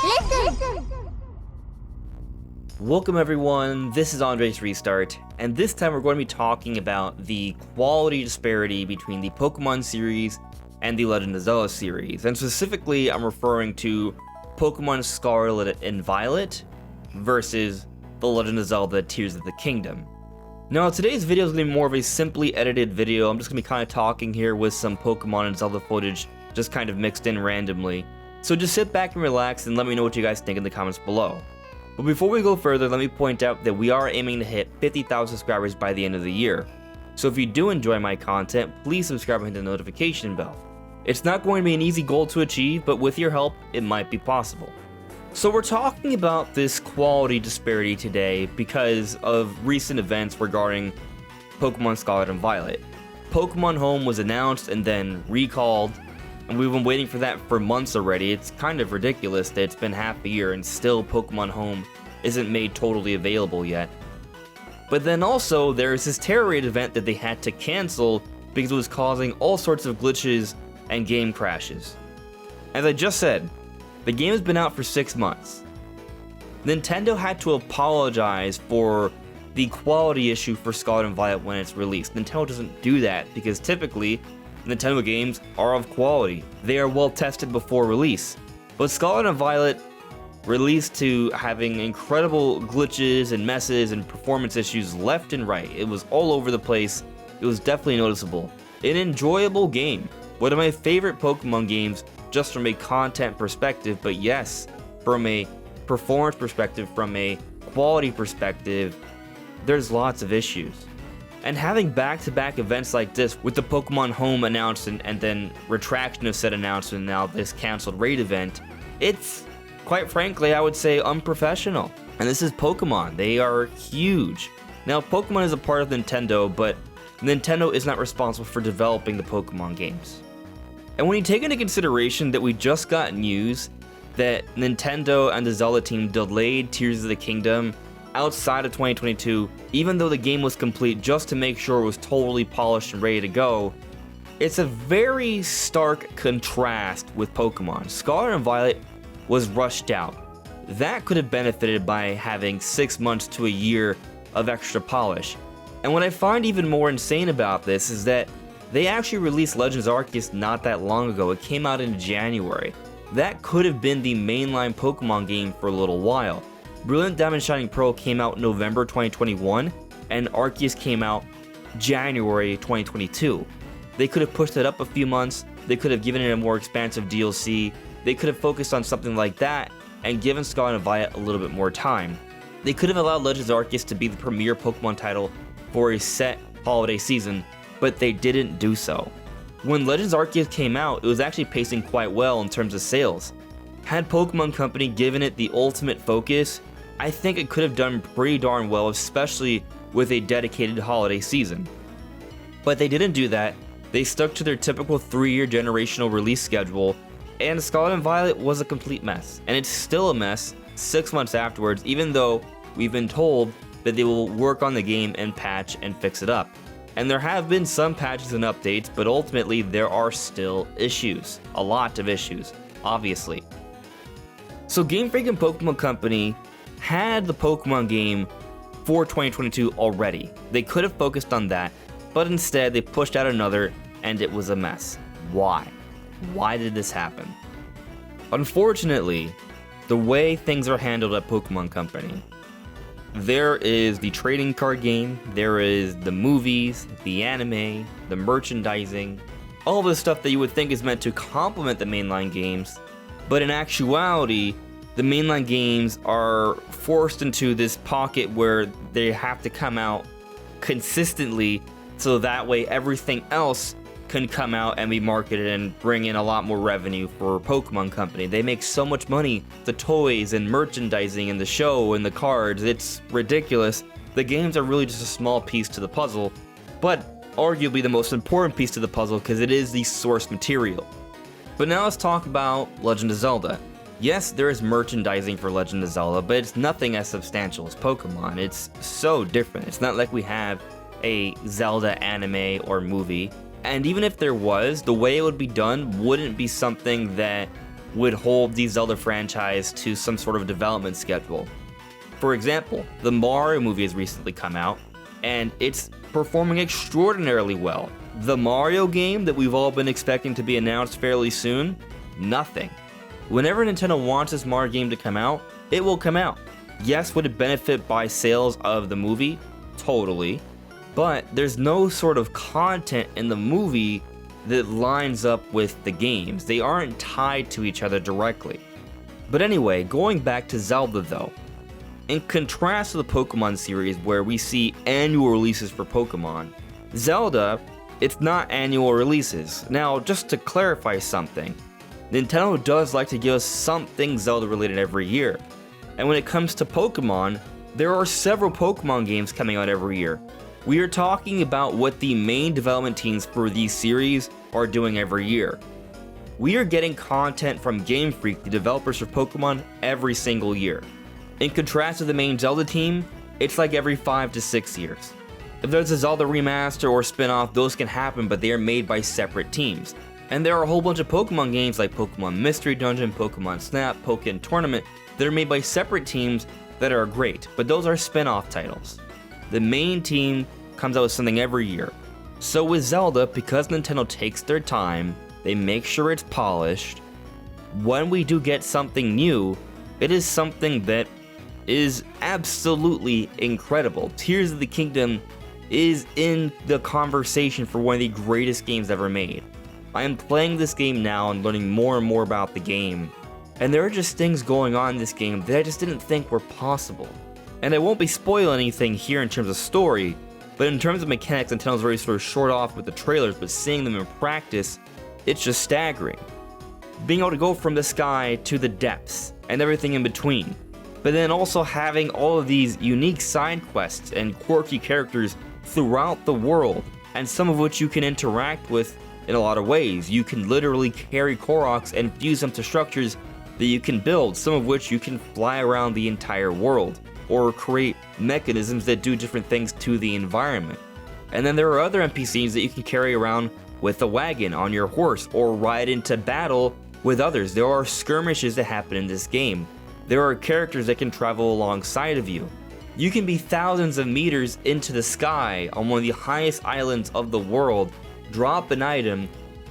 Listen! Welcome everyone, this is Andre's Restart, and this time we're going to be talking about the quality disparity between the Pokémon series and the Legend of Zelda series, and specifically I'm referring to Pokémon Scarlet and Violet versus the Legend of Zelda Tears of the Kingdom. Now today's video is going to be more of a simply edited video. I'm just going to be kind of talking here with some Pokémon and Zelda footage just kind of mixed in randomly. So just sit back and relax and let me know what you guys think in the comments below. But before we go further, let me point out that we are aiming to hit 50,000 subscribers by the end of the year. So if you do enjoy my content, please subscribe and hit the notification bell. It's not going to be an easy goal to achieve, but with your help, it might be possible. So we're talking about this quality disparity today because of recent events regarding Pokémon Scarlet and Violet. Pokémon Home was announced and then recalled, and we've been waiting for that for months already. It's kind of ridiculous that it's been half a year and still Pokémon Home isn't made totally available yet. But then also, there's this Terror Raid event that they had to cancel because it was causing all sorts of glitches and game crashes. As I just said, the game has been out for 6 months. Nintendo had to apologize for the quality issue for Scarlet and Violet when it's released. Nintendo doesn't do that because typically Nintendo games are of quality. They are well tested before release. But Scarlet and Violet released to having incredible glitches and messes and performance issues left and right. It was all over the place. It was definitely noticeable. An enjoyable game. One of my favorite Pokemon games just from a content perspective, but yes, from a performance perspective, from a quality perspective, there's lots of issues. And having back-to-back events like this with the Pokémon Home announcement and then retraction of said announcement and now this cancelled raid event, it's, quite frankly, I would say unprofessional. And this is Pokemon. They are huge. Now, Pokemon is a part of Nintendo, but Nintendo is not responsible for developing the Pokemon games. And when you take into consideration that we just got news that Nintendo and the Zelda team delayed Tears of the Kingdom outside of 2022, even though the game was complete, just to make sure it was totally polished and ready to go, it's a very stark contrast with Pokemon. Scarlet and Violet was rushed out. That could have benefited by having 6 months to a year of extra polish. And what I find even more insane about this is that they actually released Legends Arceus not that long ago. It came out in January. That could have been the mainline Pokemon game for a little while. Brilliant Diamond Shining Pearl came out November 2021, and Arceus came out January 2022. They could have pushed it up a few months, they could have given it a more expansive DLC, they could have focused on something like that, and given Scarlet and Violet a little bit more time. They could have allowed Legends Arceus to be the premier Pokemon title for a set holiday season, but they didn't do so. When Legends Arceus came out, it was actually pacing quite well in terms of sales. Had Pokemon Company given it the ultimate focus, I think it could have done pretty darn well, especially with a dedicated holiday season. But they didn't do that. They stuck to their typical 3-year generational release schedule, and Scarlet and Violet was a complete mess. And it's still a mess 6 months afterwards, even though we've been told that they will work on the game and patch and fix it up. And there have been some patches and updates, but ultimately there are still issues. A lot of issues, obviously. So Game Freak and Pokemon Company had the Pokemon game for 2022 already. They could have focused on that, but instead they pushed out another, and it was a mess. Why? Why did this happen? Unfortunately, the way things are handled at Pokemon Company, there is the trading card game, there is the movies, the anime, the merchandising, all the stuff that you would think is meant to complement the mainline games, but in actuality, the mainline games are forced into this pocket where they have to come out consistently so that way everything else can come out and be marketed and bring in a lot more revenue for Pokemon Company. They make so much money, the toys and merchandising and the show and the cards, it's ridiculous. The games are really just a small piece to the puzzle, but arguably the most important piece to the puzzle because it is the source material. But now let's talk about Legend of Zelda. Yes, there is merchandising for Legend of Zelda, but it's nothing as substantial as Pokemon. It's so different. It's not like we have a Zelda anime or movie. And even if there was, the way it would be done wouldn't be something that would hold the Zelda franchise to some sort of development schedule. For example, the Mario movie has recently come out, and it's performing extraordinarily well. The Mario game that we've all been expecting to be announced fairly soon, nothing. Whenever Nintendo wants this Mario game to come out, it will come out. Yes, would it benefit by sales of the movie? Totally. But there's no sort of content in the movie that lines up with the games. They aren't tied to each other directly. But anyway, going back to Zelda though, in contrast to the Pokemon series where we see annual releases for Pokemon, Zelda, it's not annual releases. Now, just to clarify something, Nintendo does like to give us something Zelda related every year. And when it comes to Pokemon, there are several Pokemon games coming out every year. We are talking about what the main development teams for these series are doing every year. We are getting content from Game Freak, the developers for Pokemon, every single year. In contrast to the main Zelda team, it's like every 5 to 6 years. If there's a Zelda remaster or spin-off, those can happen, but they are made by separate teams. And there are a whole bunch of Pokemon games like Pokemon Mystery Dungeon, Pokemon Snap, Pokemon Tournament that are made by separate teams that are great, but those are spin-off titles. The main team comes out with something every year. So with Zelda, because Nintendo takes their time, they make sure it's polished, when we do get something new, it is something that is absolutely incredible. Tears of the Kingdom is in the conversation for one of the greatest games ever made. I am playing this game now and learning more and more about the game, and there are just things going on in this game that I just didn't think were possible. And I won't be spoiling anything here in terms of story, but in terms of mechanics, Nintendo's already sort of short off with the trailers, but seeing them in practice, it's just staggering. Being able to go from the sky to the depths, and everything in between. But then also having all of these unique side quests and quirky characters throughout the world, and some of which you can interact with in a lot of ways. You can literally carry Koroks and fuse them to structures that you can build, some of which you can fly around the entire world, or create mechanisms that do different things to the environment. And then there are other NPCs that you can carry around with a wagon on your horse, or ride into battle with others. There are skirmishes that happen in this game. There are characters that can travel alongside of you. You can be thousands of meters into the sky on one of the highest islands of the world, drop an item,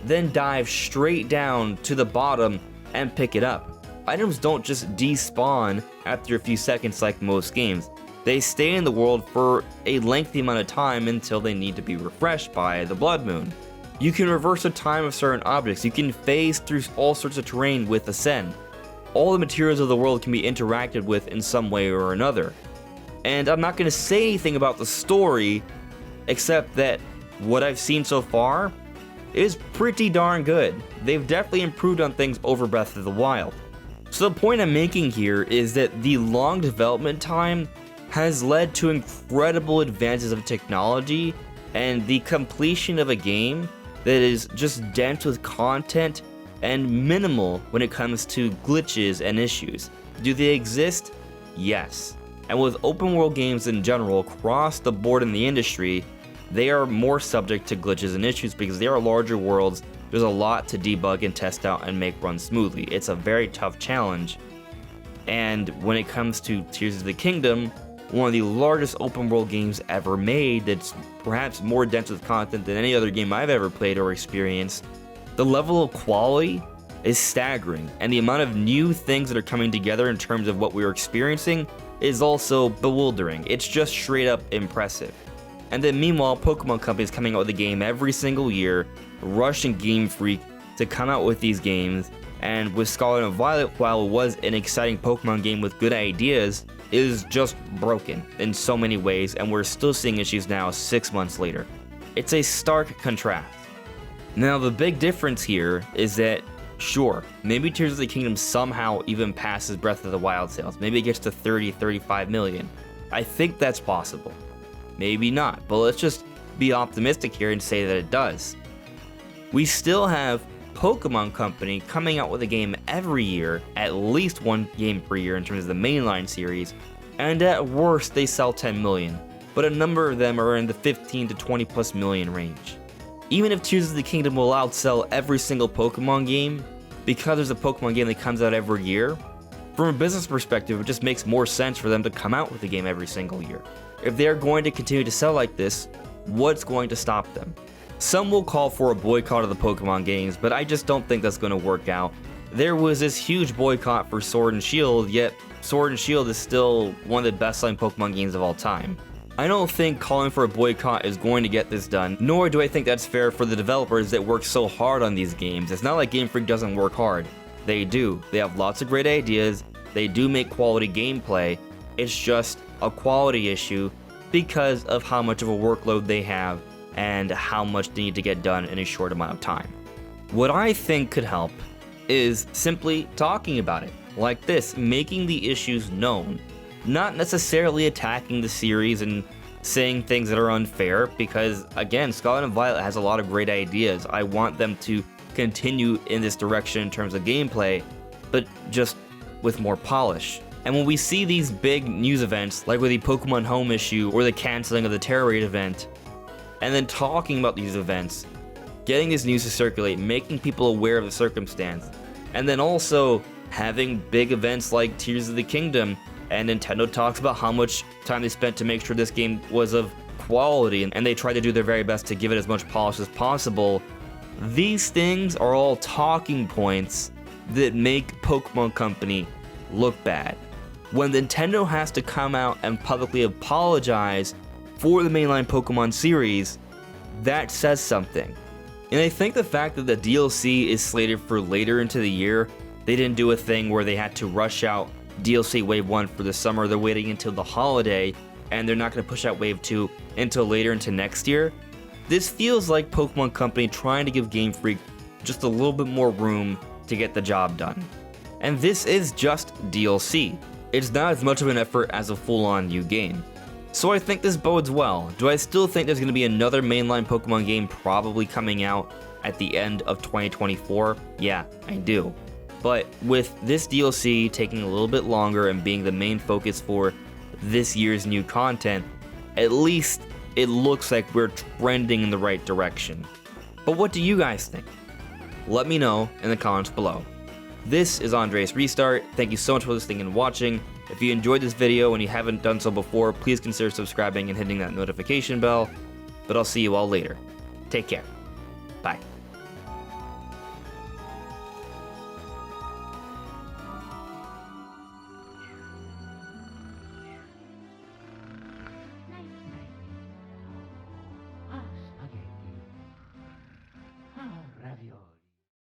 then dive straight down to the bottom and pick it up. Items don't just despawn after a few seconds like most games. They stay in the world for a lengthy amount of time until they need to be refreshed by the blood moon. You can reverse the time of certain objects. You can phase through all sorts of terrain with Ascend. All the materials of the world can be interacted with in some way or another. And I'm not going to say anything about the story, except that what I've seen so far is pretty darn good. They've definitely improved on things over Breath of the Wild. So the point I'm making here is that the long development time has led to incredible advances of technology and the completion of a game that is just dense with content and minimal when it comes to glitches and issues. Do they exist? Yes. And with open world games in general across the board in the industry, they are more subject to glitches and issues because they are larger worlds. There's a lot to debug and test out and make run smoothly. It's a very tough challenge. And when it comes to Tears of the Kingdom, one of the largest open world games ever made that's perhaps more dense with content than any other game I've ever played or experienced, the level of quality is staggering, and the amount of new things that are coming together in terms of what we're experiencing is also bewildering. It's just straight up impressive. And then meanwhile, Pokemon Company is coming out with a game every single year, rushing Game Freak to come out with these games, and with Scarlet and Violet, while it was an exciting Pokemon game with good ideas, it is just broken in so many ways, and we're still seeing issues now 6 months later. It's a stark contrast. Now the big difference here is that, sure, maybe Tears of the Kingdom somehow even passes Breath of the Wild sales. Maybe it gets to 35 million. I think that's possible. Maybe not, but let's just be optimistic here and say that it does. We still have Pokemon Company coming out with a game every year, at least one game per year in terms of the mainline series, and at worst they sell 10 million, but a number of them are in the 15 to 20 plus million range. Even if Tears of the Kingdom will outsell every single Pokemon game, because there's a Pokemon game that comes out every year, from a business perspective, it just makes more sense for them to come out with a game every single year. If they're going to continue to sell like this, what's going to stop them? Some will call for a boycott of the Pokemon games, but I just don't think that's going to work out. There was this huge boycott for Sword and Shield, yet Sword and Shield is still one of the best-selling Pokemon games of all time. I don't think calling for a boycott is going to get this done, nor do I think that's fair for the developers that work so hard on these games. It's not like Game Freak doesn't work hard. They do. They have lots of great ideas. They do make quality gameplay. It's just a quality issue because of how much of a workload they have and how much they need to get done in a short amount of time. What I think could help is simply talking about it, like this, making the issues known. Not necessarily attacking the series and saying things that are unfair, because again, Scarlet and Violet has a lot of great ideas. I want them to continue in this direction in terms of gameplay, but just with more polish. And when we see these big news events, like with the Pokemon Home issue or the canceling of the Terra Raid event, and then talking about these events, getting this news to circulate, making people aware of the circumstance, and then also having big events like Tears of the Kingdom, and Nintendo talks about how much time they spent to make sure this game was of quality, and they tried to do their very best to give it as much polish as possible. These things are all talking points that make Pokemon Company look bad. When Nintendo has to come out and publicly apologize for the mainline Pokemon series, that says something. And I think the fact that the DLC is slated for later into the year, they didn't do a thing where they had to rush out DLC Wave 1 for the summer, they're waiting until the holiday, and they're not going to push out Wave 2 until later into next year. This feels like Pokemon Company trying to give Game Freak just a little bit more room to get the job done. And this is just DLC. It's not as much of an effort as a full-on new game. So I think this bodes well. Do I still think there's going to be another mainline Pokemon game probably coming out at the end of 2024? Yeah, I do. But with this DLC taking a little bit longer and being the main focus for this year's new content, at least it looks like we're trending in the right direction. But what do you guys think? Let me know in the comments below. This is Andre's Restart. Thank you so much for listening and watching. If you enjoyed this video and you haven't done so before, please consider subscribing and hitting that notification bell. But I'll see you all later. Take care.